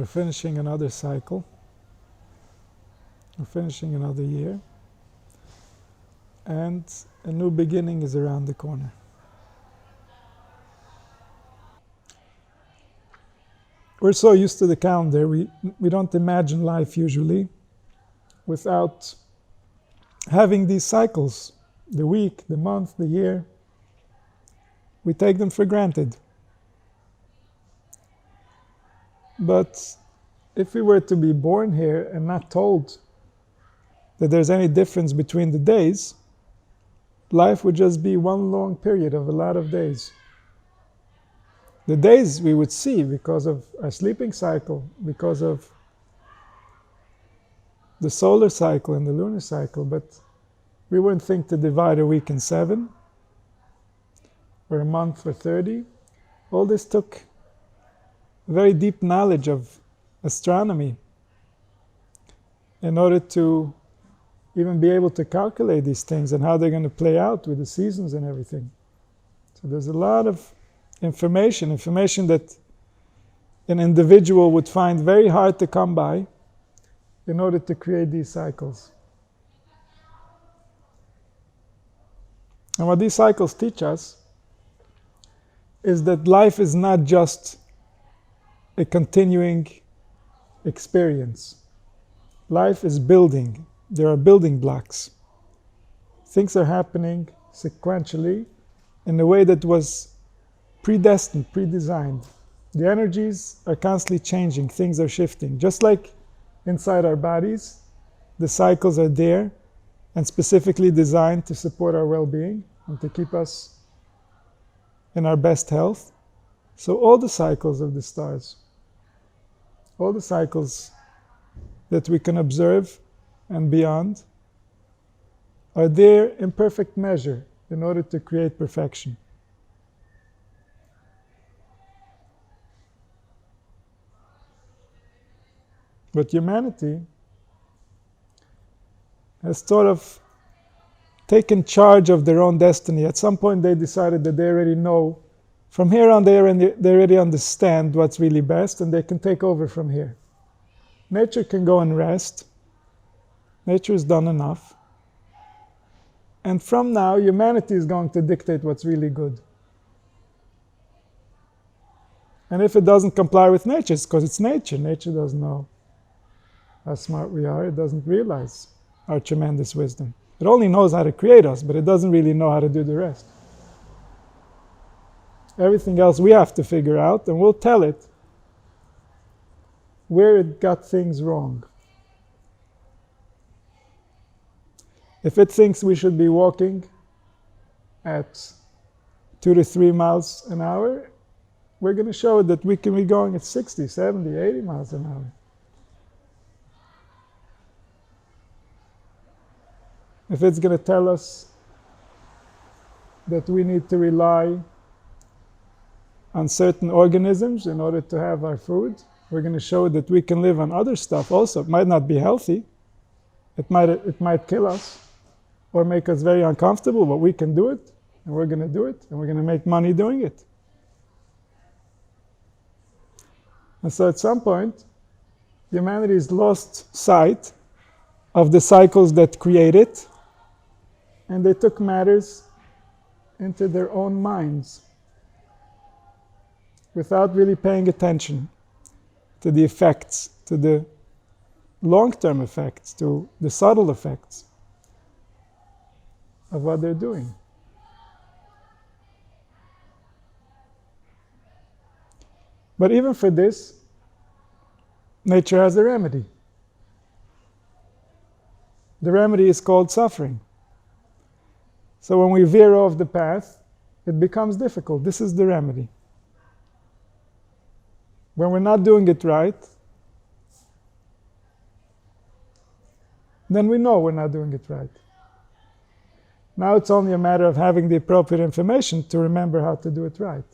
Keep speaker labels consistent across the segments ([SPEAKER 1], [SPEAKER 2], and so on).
[SPEAKER 1] We're finishing another cycle. We're finishing another year. And a new beginning is around the corner. We're so used to the calendar, we don't imagine life usually without having these cycles, the week, the month, the year. We take them for granted. But if we were to be born here and not told that there's any difference between the days, life would just be one long period of a lot of days. The days we would see because of our sleeping cycle, because of the solar cycle and the lunar cycle, but we wouldn't think to divide a week in 7 or a month for 30. All this took very deep knowledge of astronomy in order to even be able to calculate these things and how they're going to play out with the seasons and everything. So there's a lot of information that an individual would find very hard to come by in order to create these cycles. And what these cycles teach us is that life is not just a continuing experience. Life is building. There are building blocks. Things are happening sequentially in a way that was predestined, predesigned. The energies are constantly changing. Things are shifting. Just like inside our bodies, the cycles are there and specifically designed to support our well-being and to keep us in our best health. So all the cycles of the stars, all the cycles that we can observe and beyond, are there in perfect measure in order to create perfection. But humanity has sort of taken charge of their own destiny. At some point they decided that they already know, from here on they already understand what's really best, and they can take over from here. Nature can go and rest. Nature has done enough. And from now, humanity is going to dictate what's really good. And if it doesn't comply with nature, it's because it's nature. Nature doesn't know how smart we are. It doesn't realize our tremendous wisdom. It only knows how to create us, but it doesn't really know how to do the rest. Everything else we have to figure out, and we'll tell it where it got things wrong. If it thinks we should be walking at 2 to 3 miles an hour, we're going to show it that we can be going at 60, 70, 80 miles an hour. If it's going to tell us that we need to rely on certain organisms in order to have our food, we're going to show that we can live on other stuff also. It might not be healthy. It might kill us or make us very uncomfortable, but we can do it, and we're going to do it, and we're going to make money doing it. And so at some point, humanity has lost sight of the cycles that create it, and they took matters into their own minds without really paying attention to the effects, to the long-term effects, to the subtle effects of what they're doing. But even for this, nature has a remedy. The remedy is called suffering. So when we veer off the path, it becomes difficult. This is the remedy. When we're not doing it right, then we know we're not doing it right. Now it's only a matter of having the appropriate information to remember how to do it right.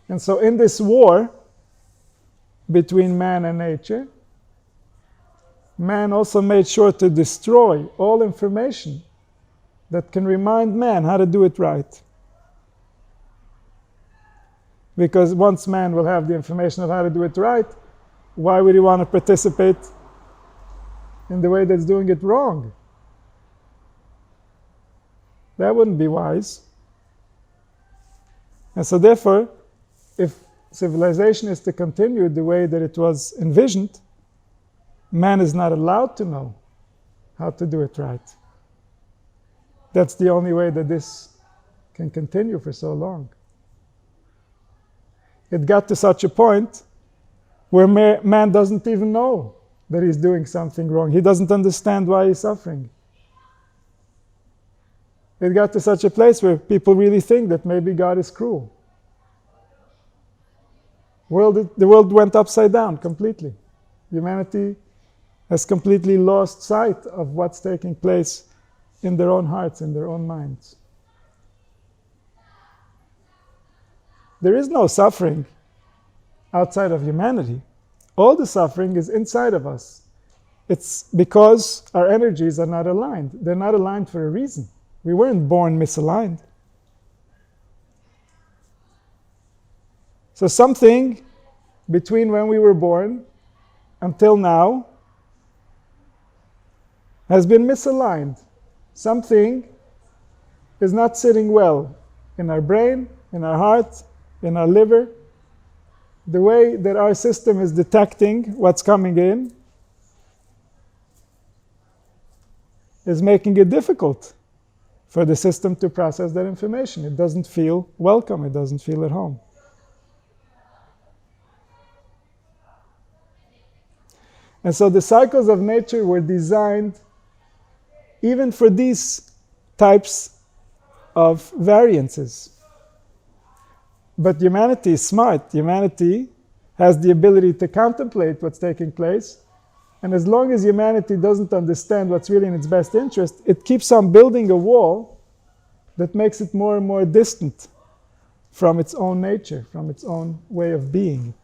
[SPEAKER 1] And so in this war between man and nature, man also made sure to destroy all information that can remind man how to do it right. Because once man will have the information of how to do it right, why would he want to participate in the way that's doing it wrong? That wouldn't be wise. And so therefore, if civilization is to continue the way that it was envisioned, man is not allowed to know how to do it right. That's the only way that this can continue for so long. It got to such a point where man doesn't even know that he's doing something wrong. He doesn't understand why he's suffering. It got to such a place where people really think that maybe God is cruel. The world went upside down completely. Humanity has completely lost sight of what's taking place in their own hearts, in their own minds. There is no suffering outside of humanity. All the suffering is inside of us. It's because our energies are not aligned. They're not aligned for a reason. We weren't born misaligned. So something between when we were born until now has been misaligned. Something is not sitting well in our brain, in our heart, in our liver. The way that our system is detecting what's coming in is making it difficult for the system to process that information. It doesn't feel welcome. It doesn't feel at home. And so the cycles of nature were designed even for these types of variances. But humanity is smart. Humanity has the ability to contemplate what's taking place. And as long as humanity doesn't understand what's really in its best interest, it keeps on building a wall that makes it more and more distant from its own nature, from its own way of being.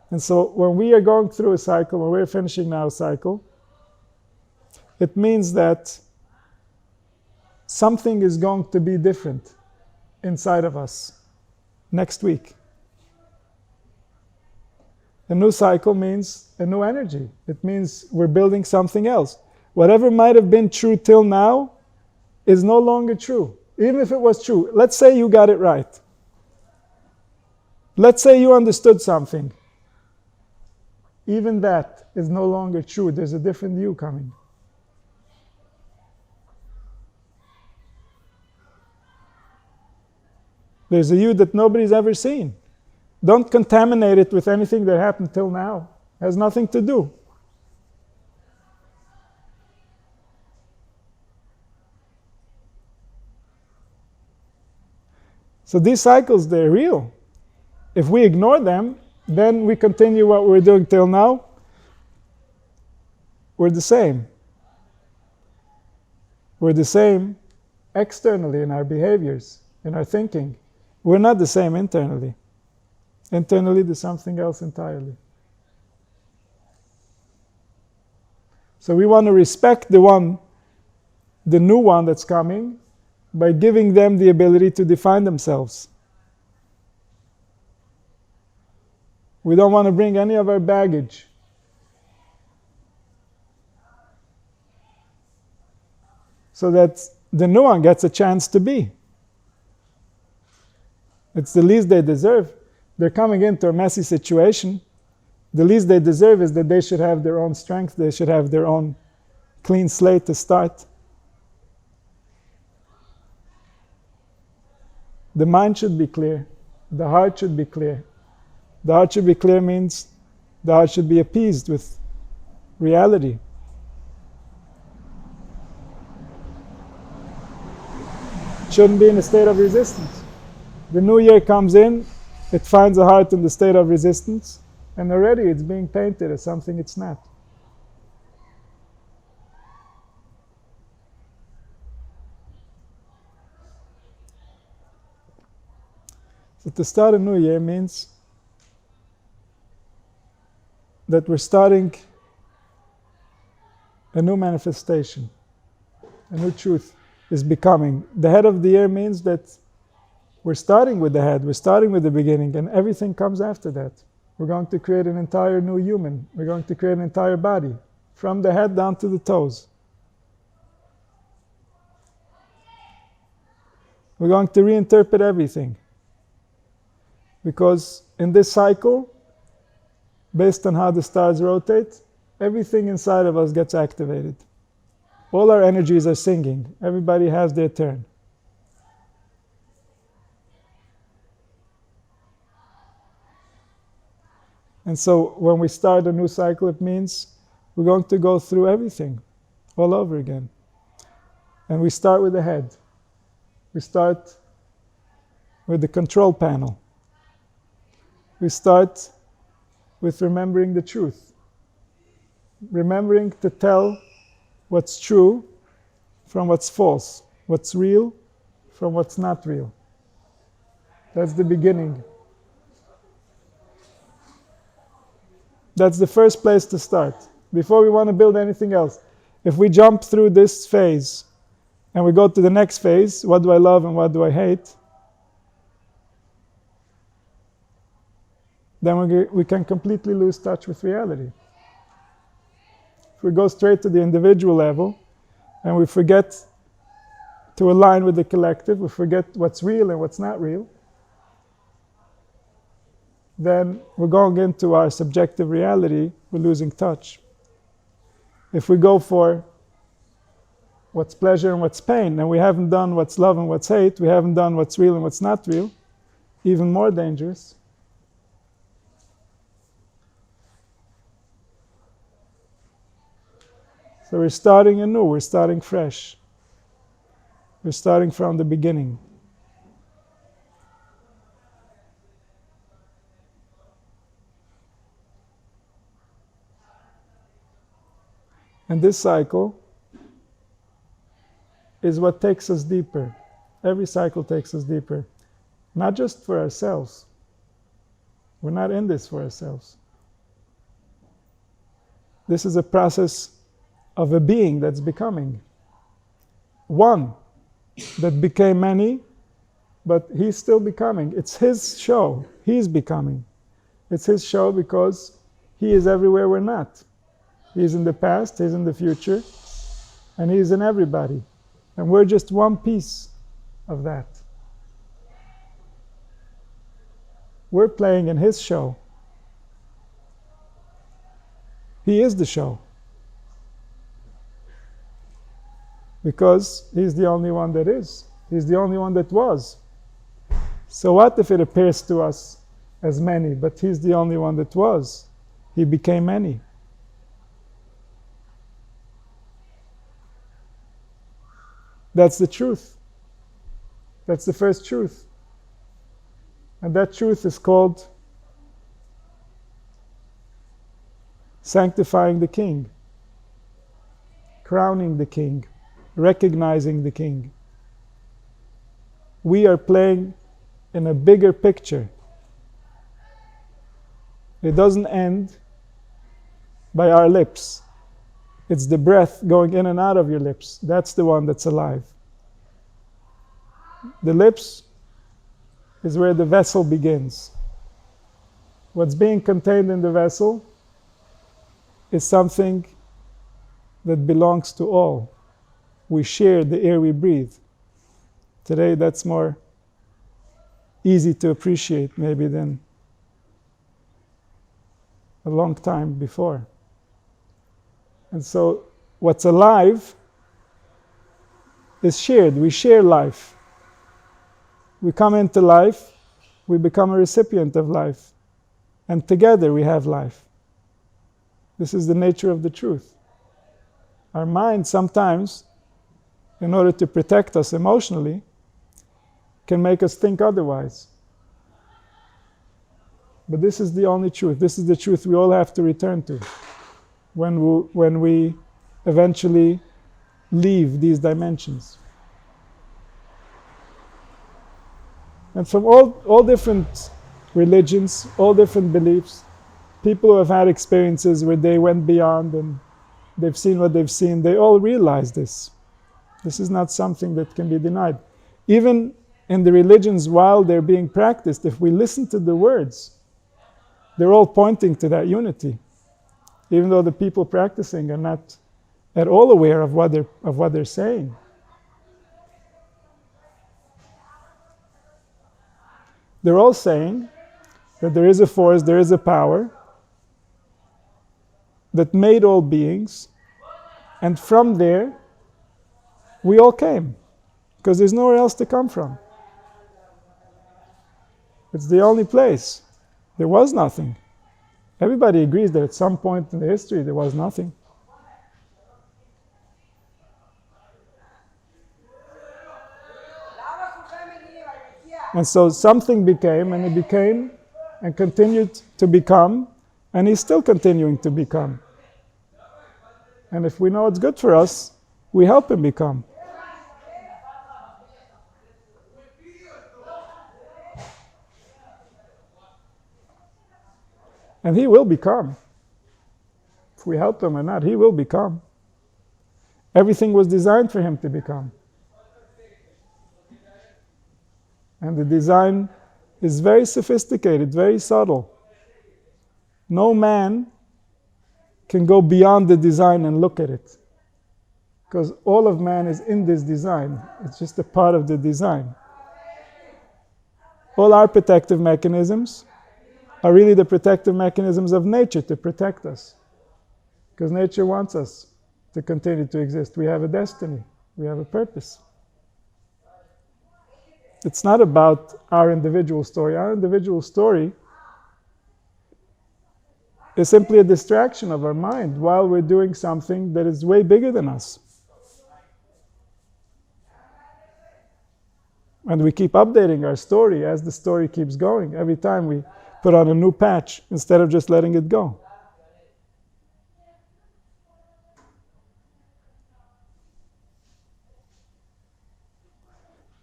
[SPEAKER 1] And so when we are going through a cycle, when we're finishing now a cycle, it means that something is going to be different inside of us next week. A new cycle means a new energy. It means we're building something else. Whatever might have been true till now is no longer true. Even if it was true, let's say you got it right. Let's say you understood something. Even that is no longer true. There's a different you coming. There's a you that nobody's ever seen. Don't contaminate it with anything that happened till now. It has nothing to do. So these cycles, they're real. If we ignore them, then we continue what we're doing till now. We're the same. We're the same externally in our behaviors, in our thinking. We're not the same internally. Internally, there's something else entirely. So we want to respect the new one that's coming, by giving them the ability to define themselves. We don't want to bring any of our baggage. So that the new one gets a chance to be. It's the least they deserve. They're coming into a messy situation. The least they deserve is that they should have their own strength. They should have their own clean slate to start. The mind should be clear. The heart should be clear. The heart should be clear means the heart should be appeased with reality. It shouldn't be in a state of resistance. The new year comes in, it finds the heart in the state of resistance, and already it's being painted as something it's not. So to start a new year means that we're starting a new manifestation, a new truth is becoming. The head of the year means that we're starting with the head, we're starting with the beginning, and everything comes after that. We're going to create an entire new human. We're going to create an entire body, from the head down to the toes. We're going to reinterpret everything. Because in this cycle, based on how the stars rotate, everything inside of us gets activated. All our energies are singing. Everybody has their turn. And so when we start a new cycle, it means we're going to go through everything all over again. And we start with the head. We start with the control panel. We start with remembering the truth. Remembering to tell what's true from what's false, what's real from what's not real. That's the beginning. That's the first place to start. Before we want to build anything else. If we jump through this phase and we go to the next phase, what do I love and what do I hate? Then we can completely lose touch with reality. If we go straight to the individual level and we forget to align with the collective, we forget what's real and what's not real, then we're going into our subjective reality, we're losing touch. If we go for what's pleasure and what's pain, and we haven't done what's love and what's hate, we haven't done what's real and what's not real, even more dangerous. So we're starting anew, we're starting fresh. We're starting from the beginning. And this cycle is what takes us deeper. Every cycle takes us deeper. Not just for ourselves. We're not in this for ourselves. This is a process of a being that's becoming. One that became many, but he's still becoming. It's his show. He's becoming. It's his show because he is everywhere we're not. He's in the past, he's in the future, and he's in everybody. And we're just one piece of that. We're playing in his show. He is the show. Because he's the only one that is. He's the only one that was. So what if it appears to us as many, but he's the only one that was? He became many. That's the truth. That's the first truth. And that truth is called sanctifying the king, crowning the king, recognizing the king. We are playing in a bigger picture. It doesn't end by our lips. It's the breath going in and out of your lips. That's the one that's alive. The lips is where the vessel begins. What's being contained in the vessel is something that belongs to all. We share the air we breathe. Today that's more easy to appreciate maybe than a long time before. And so what's alive is shared. We share life. We come into life, we become a recipient of life. And together we have life. This is the nature of the truth. Our mind sometimes, in order to protect us emotionally, can make us think otherwise. But this is the only truth. This is the truth we all have to return to when we eventually leave these dimensions. And from all different religions, all different beliefs, people who have had experiences where they went beyond and they've seen what they've seen, they all realize this. This is not something that can be denied. Even in the religions while they're being practiced, if we listen to the words, they're all pointing to that unity, even though the people practicing are not at all aware of what they're saying. They're all saying that there is a force, there is a power that made all beings, and from there we all came, because there's nowhere else to come from. It's the only place. There was nothing. Everybody agrees that at some point in the history there was nothing. And so something became, and it became, and continued to become, and is still continuing to become. And if we know it's good for us, we help him become. And he will become. If we help him or not, he will become. Everything was designed for him to become. And the design is very sophisticated, very subtle. No man can go beyond the design and look at it, because all of man is in this design. It's just a part of the design. All our protective mechanisms are really the protective mechanisms of nature to protect us, because nature wants us to continue to exist. We have a destiny, we have a purpose. It's not about our individual story. Our individual story is simply a distraction of our mind while we're doing something that is way bigger than us. And we keep updating our story as the story keeps going. Every time we put on a new patch instead of just letting it go.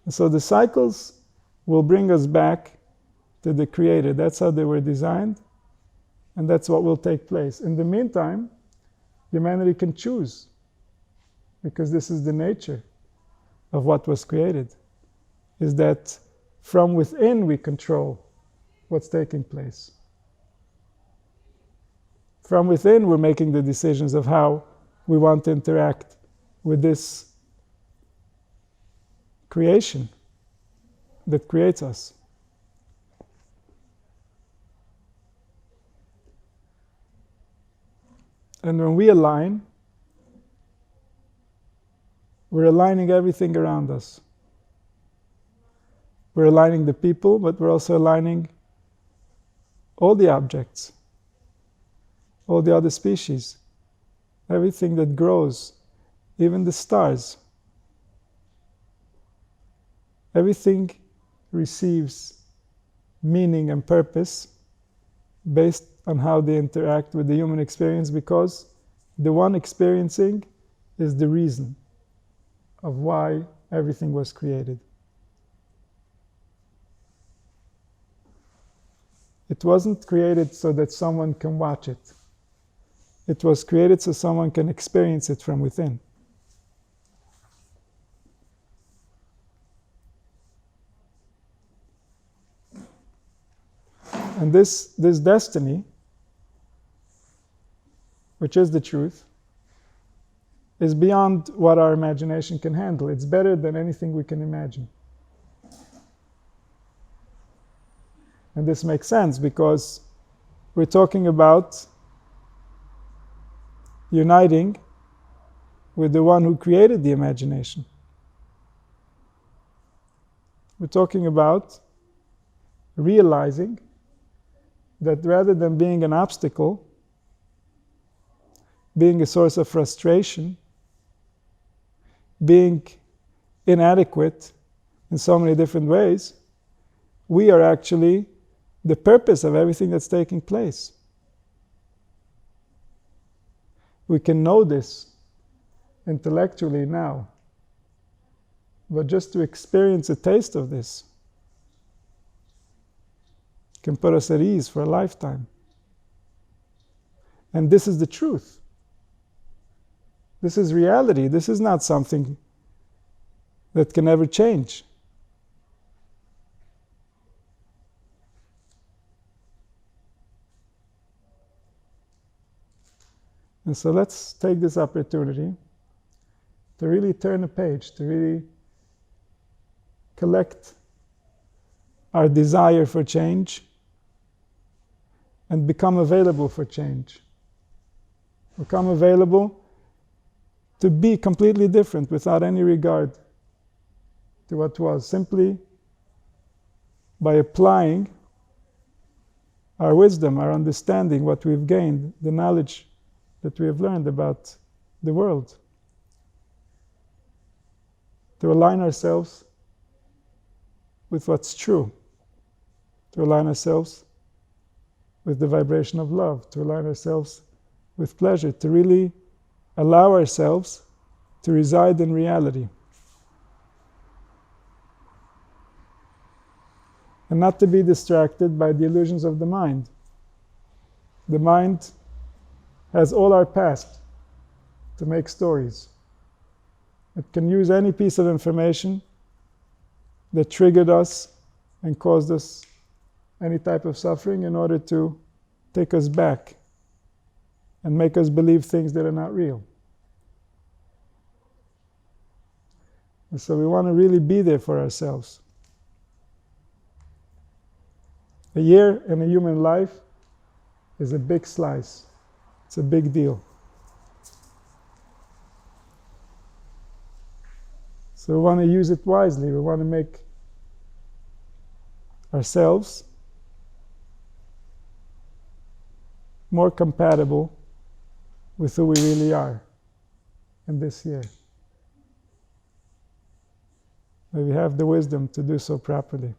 [SPEAKER 1] And so the cycles will bring us back to the Creator. That's how they were designed, and that's what will take place. In the meantime, humanity can choose, because this is the nature of what was created, is that from within we control what's taking place. From within we're making the decisions of how we want to interact with this creation that creates us. And when we align, we're aligning everything around us. We're aligning the people, but we're also aligning all the objects, all the other species, everything that grows, even the stars. Everything receives meaning and purpose based on how they interact with the human experience, because the one experiencing is the reason of why everything was created. It wasn't created so that someone can watch it. It was created so someone can experience it from within. And this destiny, which is the truth, is beyond what our imagination can handle. It's better than anything we can imagine. And this makes sense because we're talking about uniting with the one who created the imagination. We're talking about realizing that rather than being an obstacle, being a source of frustration, being inadequate in so many different ways, we are actually the purpose of everything that's taking place. We can know this intellectually now, but just to experience a taste of this can put us at ease for a lifetime. And this is the truth. This is reality. This is not something that can ever change. And so let's take this opportunity to really turn a page, to really collect our desire for change and become available for change. Become available to be completely different without any regard to what was, simply by applying our wisdom, our understanding, what we've gained, the knowledge that we have learned about the world, to align ourselves with what's true, to align ourselves with the vibration of love, to align ourselves with pleasure, to really allow ourselves to reside in reality. And not to be distracted by the illusions of the mind. The mind has all our past to make stories. It can use any piece of information that triggered us and caused us any type of suffering in order to take us back and make us believe things that are not real. And so we want to really be there for ourselves. A year in a human life is a big slice. It's a big deal. So we want to use it wisely. We want to make ourselves more compatible with who we really are in this year. May we have the wisdom to do so properly.